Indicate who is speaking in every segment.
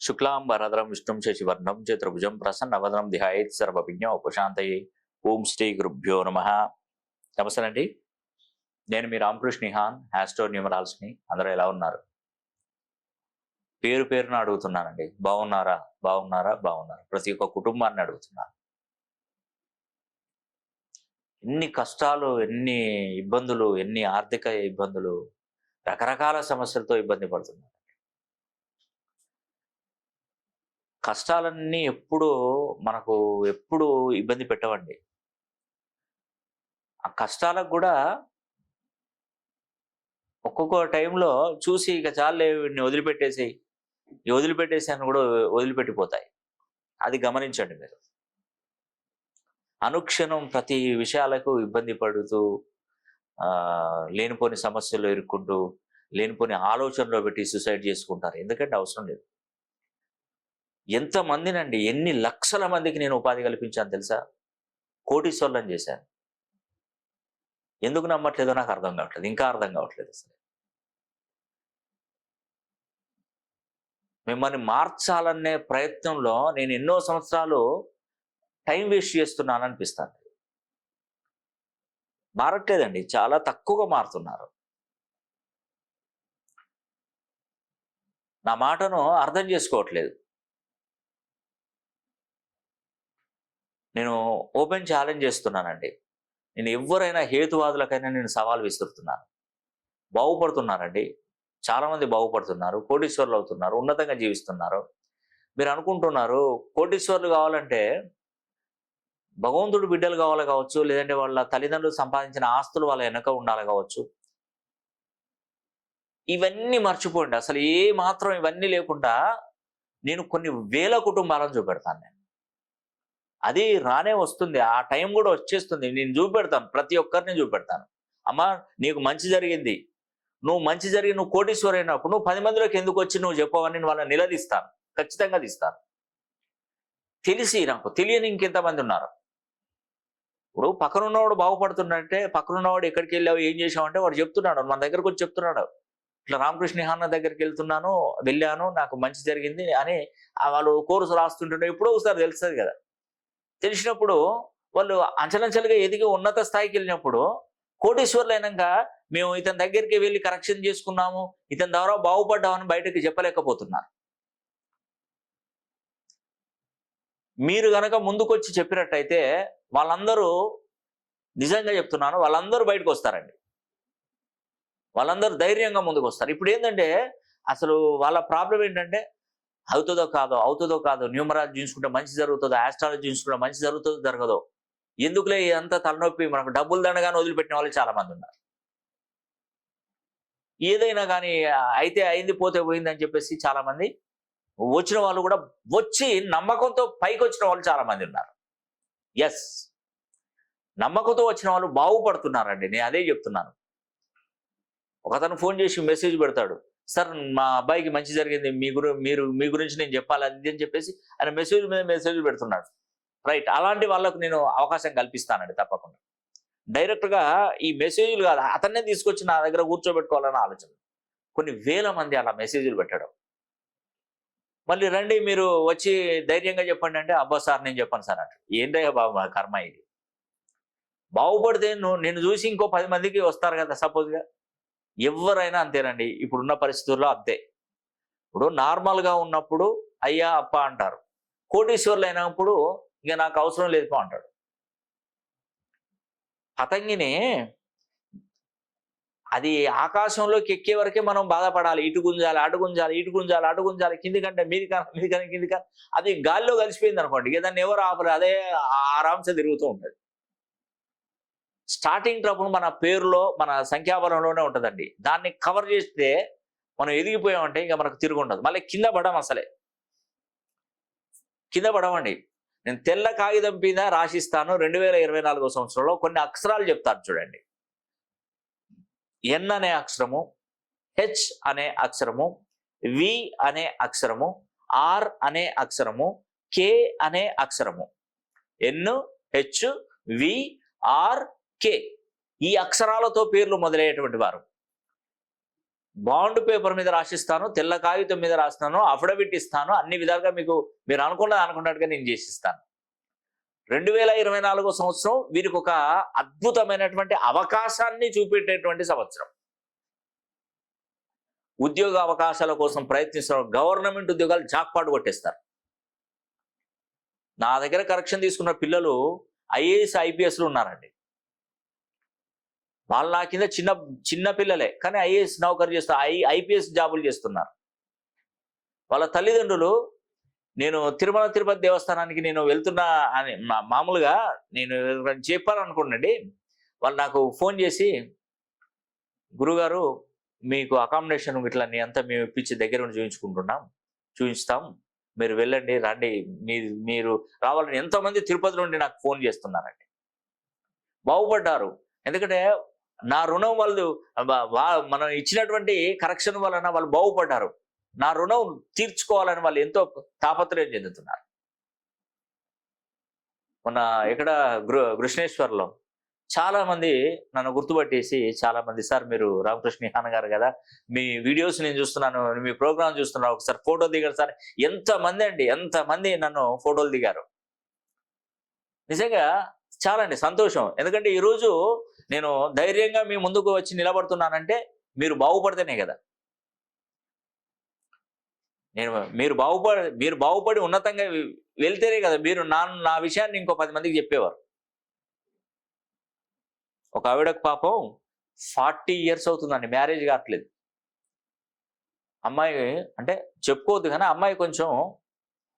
Speaker 1: శుక్లాంబరధరం విష్ణుం శశివర్ణం చతుర్భుజం ప్రసన్నవదనం ధ్యాయేత్ సర్వవిఘ్నోపశాంతయే. ఓం శ్రీ గురుభ్యో నమః. నమస్తే అండి, నేను మీ రామకృష్ణ నిహాన్, హ్యాస్టోర్ న్యూమరాల్స్ని. అందరూ ఎలా ఉన్నారు? పేరు పేరున అడుగుతున్నానండి, బాగున్నారా బాగున్నారా బాగున్నారా, ప్రతి ఒక్క కుటుంబాన్ని అడుగుతున్నాను. ఎన్ని కష్టాలు, ఎన్ని ఇబ్బందులు, ఎన్ని ఆర్థిక ఇబ్బందులు, రకరకాల సమస్యలతో ఇబ్బంది పడుతున్నారు. కష్టాలన్నీ మనకు ఎప్పుడు ఇబ్బంది పెట్టవండి. ఆ కష్టాలకు కూడా ఒక్కొక్క టైంలో చూసి ఇక చాలే వీడిని వదిలిపెట్టేసి అని కూడా వదిలిపెట్టిపోతాయి. అది గమనించండి మీరు. అనుక్షణం ప్రతి విషయాలకు ఇబ్బంది పడుతూ లేనిపోని సమస్యలు ఇరుక్కుంటూ లేనిపోని ఆలోచనలో పెట్టి సూసైడ్ చేసుకుంటారు. ఎందుకంటే అవసరం లేదు. ఎంతమందినండి, ఎన్ని లక్షల మందికి నేను ఉపాధి కల్పించాను తెలుసా? కోటీశ్వర్లను చేశాను. ఎందుకు నమ్మట్లేదో నాకు అర్థం కావట్లేదు, ఇంకా అర్థం కావట్లేదు అసలు. మిమ్మల్ని మార్చాలనే ప్రయత్నంలో నేను ఎన్నో సంవత్సరాలు టైం వేస్ట్ చేస్తున్నాను అనిపిస్తాను. మారట్లేదండి, చాలా తక్కువగా మారుతున్నారు. నా మాటను అర్థం చేసుకోవట్లేదు. నేను ఓపెన్ ఛాలెంజ్ చేస్తున్నానండి. నేను ఎవరైనా హేతువాదులకైనా నేను సవాల్ విసురుతున్నాను. బాగుపడుతున్నారండి, చాలామంది బాగుపడుతున్నారు, కోటీశ్వర్లు అవుతున్నారు, ఉన్నతంగా జీవిస్తున్నారు. మీరు అనుకుంటున్నారు కోటీశ్వర్లు కావాలంటే భగవంతుడు బిడ్డలు కావాలి కావచ్చు, లేదంటే వాళ్ళ తల్లిదండ్రులు సంపాదించిన ఆస్తులు వాళ్ళ వెనక ఉండాలి కావచ్చు. ఇవన్నీ మర్చిపోండి. అసలు ఏ మాత్రం ఇవన్నీ లేకుండా నేను కొన్ని వేల కుటుంబాలను చూపెడతాను. అది రానే వస్తుంది, ఆ టైం కూడా వచ్చేస్తుంది. నేను చూపెడతాను, ప్రతి ఒక్కరిని చూపెడతాను. అమ్మా, నీకు మంచి జరిగింది, నువ్వు కోటీశ్వరు అయినప్పుడు నువ్వు 10 మందిలోకి ఎందుకు వచ్చి నువ్వు చెప్పవని నేను వాళ్ళని నిలదీస్తాను, ఖచ్చితంగా తీస్తాను. నాకు తెలియని ఇంకెంతమంది ఉన్నారు. ఇప్పుడు పక్కనున్నవాడు బాగుపడుతున్నట్టే, పక్కనున్నవాడు ఎక్కడికి వెళ్ళావు, ఏం చేసావు వాడు చెప్తున్నాడు, మన దగ్గరకు వచ్చి చెప్తున్నాడు. ఇట్లా రామకృష్ణ నిహాన్న దగ్గరికి వెళ్ళాను, నాకు మంచి జరిగింది అని వాళ్ళు కోర్సు రాస్తుంటుంటే ఎప్పుడో ఒకసారి తెలుస్తుంది కదా. తెలిసినప్పుడు వాళ్ళు అంచలంచలుగా ఎదిగి ఉన్నత స్థాయికి వెళ్ళినప్పుడు కోటీశ్వర్లు అయినాక మేము ఇతని దగ్గరికి వెళ్ళి కరెక్షన్ చేసుకున్నాము, ఇతని ద్వారా బాగుపడ్డామని బయటకు చెప్పలేకపోతున్నారు. మీరు గనక ముందుకొచ్చి చెప్పినట్టయితే వాళ్ళందరూ, నిజంగా చెప్తున్నాను, వాళ్ళందరూ బయటకు వస్తారండి. వాళ్ళందరూ ధైర్యంగా ముందుకు వస్తారు. ఇప్పుడు ఏంటంటే అసలు వాళ్ళ ప్రాబ్లం ఏంటంటే అవుతుందో కాదో, న్యూమరాలజీ చూసుకుంటే మంచి జరుగుతుందో, ఆస్ట్రాలజీ చూసుకుంటే మంచి జరుగుతుందో జరగదో, ఎందుకులే అంత తలనొప్పి, మనకు డబ్బులు దండగానే వదిలిపెట్టిన వాళ్ళు చాలా మంది ఉన్నారు. ఏదైనా కానీ అయితే అయింది, పోతే పోయింది అని చెప్పేసి చాలా మంది వచ్చిన వాళ్ళు కూడా వచ్చి నమ్మకంతో పైకి వచ్చిన వాళ్ళు చాలా మంది ఉన్నారు. ఎస్, నమ్మకంతో వచ్చిన వాళ్ళు బాగుపడుతున్నారండి. నేను అదే చెప్తున్నాను. ఒకతను ఫోన్ చేసి మెసేజ్ పెడతాడు, సార్ మా అబ్బాయికి మంచి జరిగింది, మీ గురించి నేను చెప్పాలి అది అని చెప్పేసి ఆయన మెసేజ్ మీద మెసేజ్ పెడుతున్నాడు. రైట్, అలాంటి వాళ్ళకు నేను అవకాశం కల్పిస్తానండి తప్పకుండా. డైరెక్ట్గా ఈ మెసేజ్లు కాదు, అతన్నే తీసుకొచ్చి నా దగ్గర కూర్చోబెట్టుకోవాలన్న ఆలోచన. కొన్ని వేల మంది అలా మెసేజ్లు పెట్టడం. మళ్ళీ రండి మీరు వచ్చి ధైర్యంగా చెప్పండి అంటే, అబ్బా సార్ నేను చెప్పాను సార్ అంటే, ఏంటయ్యా బాబు మా కర్మ ఇది. బాగుపడితే నేను చూసి ఇంకో 10 మందికి వస్తారు కదా. సపోజ్గా ఎవరైనా అంతేనండి, ఇప్పుడున్న పరిస్థితుల్లో అంతే. ఇప్పుడు నార్మల్గా ఉన్నప్పుడు అయ్యా అప్ప అంటారు, కోటీశ్వర్లు అయినప్పుడు ఇక నాకు అవసరం లేదు అంటాడు. పతంగిని అది ఆకాశంలోకి ఎక్కే వరకే మనం బాధపడాలి. ఇటు గుంజాలి, అటు గుంజాలి, కిందికంటే కిందికి అది గాలిలో కలిసిపోయింది అనుకోండి, ఇక దాన్ని ఎవరు ఆపరు, అదే ఆరాంస తిరుగుతూ ఉంటుంది. స్టార్టింగ్ ట్రబుల్ మన పేరులో, మన సంఖ్యాబలంలోనే ఉంటుందండి. దాన్ని కవర్ చేస్తే మనం ఎదిగిపోయామంటే ఇంకా మనకు తిరుగుండదు. మళ్ళీ కింద పడమండి. నేను తెల్ల కాగితం మీద రాసిస్తాను 2024 సంవత్సరంలో కొన్ని అక్షరాలు చెప్తాను చూడండి. ఎన్ అనే అక్షరము, హెచ్ అనే అక్షరము, వి అనే అక్షరము, ఆర్ అనే అక్షరము, కే అనే అక్షరము. ఎన్, హెచ్, వి, ఆర్, కే, ఈ అక్షరాలతో పేర్లు మొదలయ్యేటువంటి వారు. బాండ్ పేపర్ మీద రాసిస్తాను, తెల్ల కాగితం మీద రాస్తాను, అఫిడవిట్ ఇస్తాను, అన్ని విధాలుగా మీకు మీరు అనుకున్నట్టుగా నేను చేసిస్తాను. 2024 సంవత్సరం వీరికి ఒక అద్భుతమైనటువంటి అవకాశాన్ని చూపెట్టేటువంటి సంవత్సరం. ఉద్యోగ అవకాశాల కోసం ప్రయత్నిస్తున్న గవర్నమెంట్ ఉద్యోగాలు జాక్పాట్ కొట్టేస్తారు. నా దగ్గర కరెక్షన్ తీసుకున్న పిల్లలు ఐఏఎస్ ఐపీఎస్లు ఉన్నారండి. వాళ్ళ నా కింద చిన్న చిన్న పిల్లలే, కానీ ఐఏఎస్ నౌకరు చేస్తారు, ఐపీఎస్ జాబులు చేస్తున్నారు. వాళ్ళ తల్లిదండ్రులు నేను తిరుపతి దేవస్థానానికి నేను వెళ్తున్నా అని మామూలుగా నేను చెప్పాలనుకోండి, వాళ్ళు నాకు ఫోన్ చేసి, గురుగారు మీకు అకామిడేషన్ ఇట్లా అంతా మేము ఇప్పించి దగ్గర ఉండి చూపిస్తాం, మీరు వెళ్ళండి, రండి, మీరు రావాలని ఎంతోమంది తిరుపతి నుండి నాకు ఫోన్ చేస్తున్నారండి. బాగుపడ్డారు. ఎందుకంటే నా రుణం వాళ్ళు మనం ఇచ్చినటువంటి కరెక్షన్ వలన వాళ్ళు బాగుపడ్డారు. నా రుణం తీర్చుకోవాలని వాళ్ళు ఎంతో తాపత్రయం చెందుతున్నారు. మొన్న ఇక్కడ కృష్ణేశ్వర్లో చాలా మంది నన్ను గుర్తుపట్టేసి, చాలా మంది, సార్ మీరు రామకృష్ణ నిహాన్ గారు కదా, మీ వీడియోస్ నేను చూస్తున్నాను, మీ ప్రోగ్రామ్ చూస్తున్నాను, ఒకసారి ఫోటో దిగారు సార్. ఎంతమంది నన్ను ఫోటోలు దిగారు. నిజంగా చాలా అండి సంతోషం. ఎందుకంటే ఈరోజు నేను ధైర్యంగా మీ ముందుకు వచ్చి నిలబడుతున్నానంటే మీరు బాగుపడితేనే కదా. మీరు బాగుపడి ఉన్నతంగా వెళ్తేనే కదా మీరు నా విషయాన్ని ఇంకో 10 మందికి చెప్పేవారు. ఒక ఆవిడకు పాపం 40 years అవుతుందండి, మ్యారేజ్ కావట్లేదు. అమ్మాయి అంటే చెప్పుకోవద్దు, కానీ అమ్మాయి కొంచెం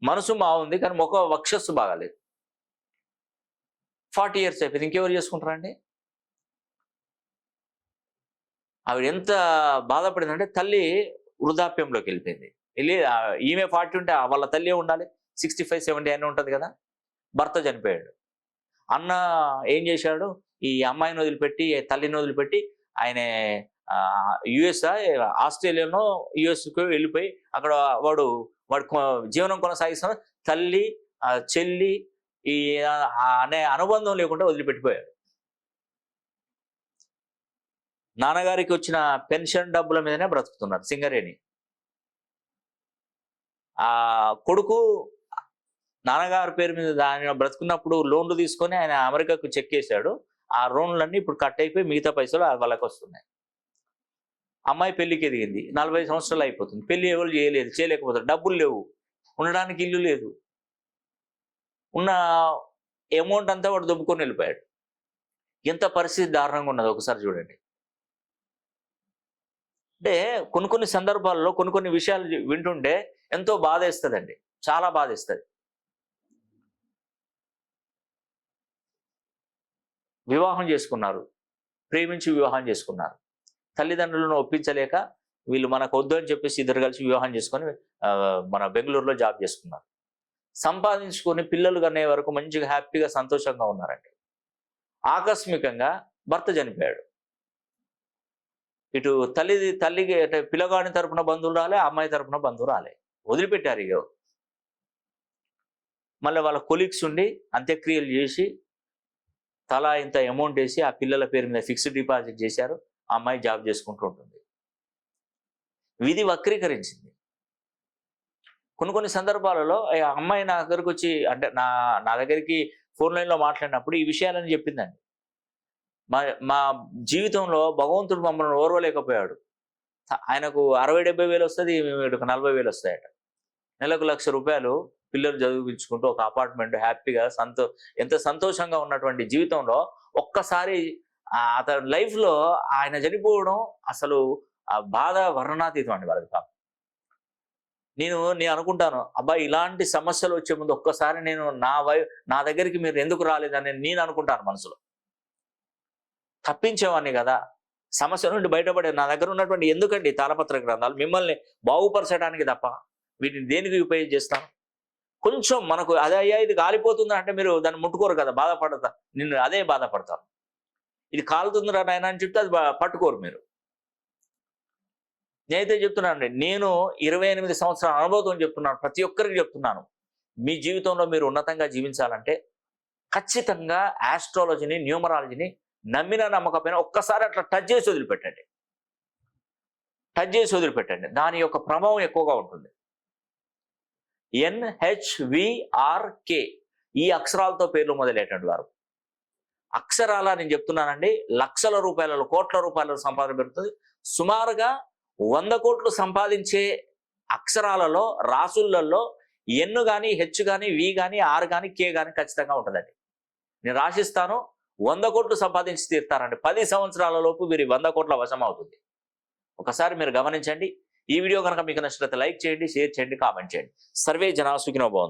Speaker 1: మనసు బాగుంది, కానీ వక్షస్సు బాగాలేదు. 40 years అయిపోయింది, ఇంకెవరు చేసుకుంటారండి? ఆవిడ ఎంత బాధపడిందంటే, తల్లి వృద్ధాప్యంలోకి వెళ్ళిపోయింది. ఈమె 40 ఉంటే వాళ్ళ తల్లి ఉండాలి, 65-70 అని ఉంటుంది కదా. భర్త చనిపోయాడు. అన్న ఏం చేశాడు, ఈ అమ్మాయిని వదిలిపెట్టి, తల్లిని వదిలిపెట్టి ఆయన యుఎస్ ఆస్ట్రేలియాలో యుఎస్కు వెళ్ళిపోయి అక్కడ వాడు జీవనం కొనసాగిస్తున్న తల్లి చెల్లి అనే అనుబంధం లేకుండా వదిలిపెట్టిపోయాడు. నాన్నగారికి వచ్చిన పెన్షన్ డబ్బుల మీదనే బ్రతుకుతున్నారు సింగరేణి. ఆ కొడుకు నాన్నగారి పేరు మీద ఆయన బ్రతుకున్నప్పుడు లోన్లు తీసుకొని ఆయన అమెరికాకు చెక్ చేశాడు. ఆ లోన్లన్నీ ఇప్పుడు కట్ అయిపోయి మిగతా పైసలు వాళ్ళకి వస్తున్నాయి. అమ్మాయి పెళ్లికి ఎదిగింది, 40 సంవత్సరాలు అయిపోతుంది, పెళ్లి ఎవరు చేయలేకపోతారు, డబ్బులు లేవు, ఉండడానికి ఇల్లు లేదు, ఉన్న అమౌంట్ అంతా వాడు దుబ్బుకొని వెళ్ళిపోయాడు. ఎంత పరిస్థితి దారుణంగా ఉన్నది ఒకసారి చూడండి. అంటే కొన్ని సందర్భాల్లో కొన్ని విషయాలు వింటుంటే ఎంతో బాధేస్తుందండి, చాలా బాధేస్తుంది. వివాహం చేసుకున్నారు, ప్రేమించి వివాహం చేసుకున్నారు, తల్లిదండ్రులను ఒప్పించలేక వీళ్ళు మనకు వద్దు అని చెప్పేసి ఇద్దరు కలిసి వివాహం చేసుకొని మన బెంగళూరులో జాబ్ చేసుకున్నారు. సంపాదించుకొని పిల్లలు కనే వరకు మంచిగా హ్యాపీగా సంతోషంగా ఉన్నారండి. ఆకస్మికంగా భర్త చనిపోయాడు. ఇటు తల్లికి అంటే పిల్లగాడి తరపున బంధువులు రాలే, అమ్మాయి తరపున బంధువు రాలే, వదిలిపెట్టారు. ఇక మళ్ళీ వాళ్ళ కొలీగ్స్ ఉండి అంత్యక్రియలు చేసి తలా ఇంత అమౌంట్ వేసి ఆ పిల్లల పేరు మీద ఫిక్స్డ్ డిపాజిట్ చేశారు. ఆ అమ్మాయి జాబ్ చేసుకుంటూ ఉంటుంది. విధి వక్రీకరించింది. కొన్ని సందర్భాలలో ఆ అమ్మాయి నా దగ్గరకు వచ్చి, అంటే నా దగ్గరికి ఫోన్ లైన్లో మాట్లాడినప్పుడు ఈ విషయాలని చెప్పిందండి. మా జీవితంలో భగవంతుడు మమ్మల్ని ఓర్వలేకపోయాడు. ఆయనకు 60-70 వేలు వస్తుంది, వీడికి 40 వేలు వస్తాయట. నెలకు ₹1,00,000 పిల్లలు చదివించుకుంటూ ఒక అపార్ట్మెంట్ హ్యాపీగా ఎంత సంతోషంగా ఉన్నటువంటి జీవితంలో ఒక్కసారి అతని లైఫ్లో ఆయన చనిపోవడం అసలు ఆ బాధ వర్ణనాతీతం అండి వాళ్ళకి. పాపం నేను అనుకుంటాను, అబ్బాయి ఇలాంటి సమస్యలు వచ్చే ముందు ఒక్కసారి నేను నా దగ్గరికి మీరు ఎందుకు రాలేదని నేను అనుకుంటాను మనసులో. తప్పించేవాడిని కదా, సమస్య నుండి బయటపడే నా దగ్గర ఉన్నటువంటి ఎందుకండి తాళపత్ర గ్రంథాలు మిమ్మల్ని బాగుపరచడానికి తప్ప వీటిని దేనికి ఉపయోగిస్తాను. కొంచెం మనకు అదే అయ్యా ఇది కాలిపోతుందా అంటే మీరు దాన్ని ముట్టుకోరు కదా, బాధపడతా, నిన్ను అదే బాధపడతాను. ఇది కాలుతుందిరా నాయన అని చెప్తే అది పట్టుకోరు మీరు. నేనైతే చెప్తున్నానండి, నేను 28 సంవత్సరాల అనుభవం చెప్తున్నాను, ప్రతి ఒక్కరికి చెప్తున్నాను, మీ జీవితంలో మీరు ఉన్నతంగా జీవించాలంటే ఖచ్చితంగా ఆస్ట్రాలజీని, న్యూమరాలజీని నమ్మిన నమ్మకపోయినా ఒక్కసారి అట్లా టచ్ చేసి వదిలిపెట్టండి. టచ్ చేసి వదిలిపెట్టండి. దాని యొక్క ప్రభావం ఎక్కువగా ఉంటుంది. NHVRK ఈ అక్షరాలతో పేర్లు మొదలయ్యేటువంటి వారు. అక్షరాల నేను చెప్తున్నానండి, లక్షల రూపాయలలో, కోట్ల రూపాయల సంపాదన పెరుగుతుంది. సుమారుగా 100 కోట్లు సంపాదించే అక్షరాలలో, రాసులలో ఎన్ కానీ, హెచ్ కానీ, వి కానీ, ఆర్ కానీ, కే కానీ ఖచ్చితంగా ఉంటుందండి. నేను రాసిస్తాను, 100 కోట్లు సంపాదించి తీరుతారండి. 10 సంవత్సరాల లోపు వీరి 100 కోట్ల వశం అవుతుంది. ఒకసారి మీరు గమనించండి. ఈ వీడియో కనుక మీకు నచ్చినట్లయితే లైక్ చేయండి, షేర్ చేయండి, కామెంట్ చేయండి. సర్వే జనా సుఖినో భవంతు.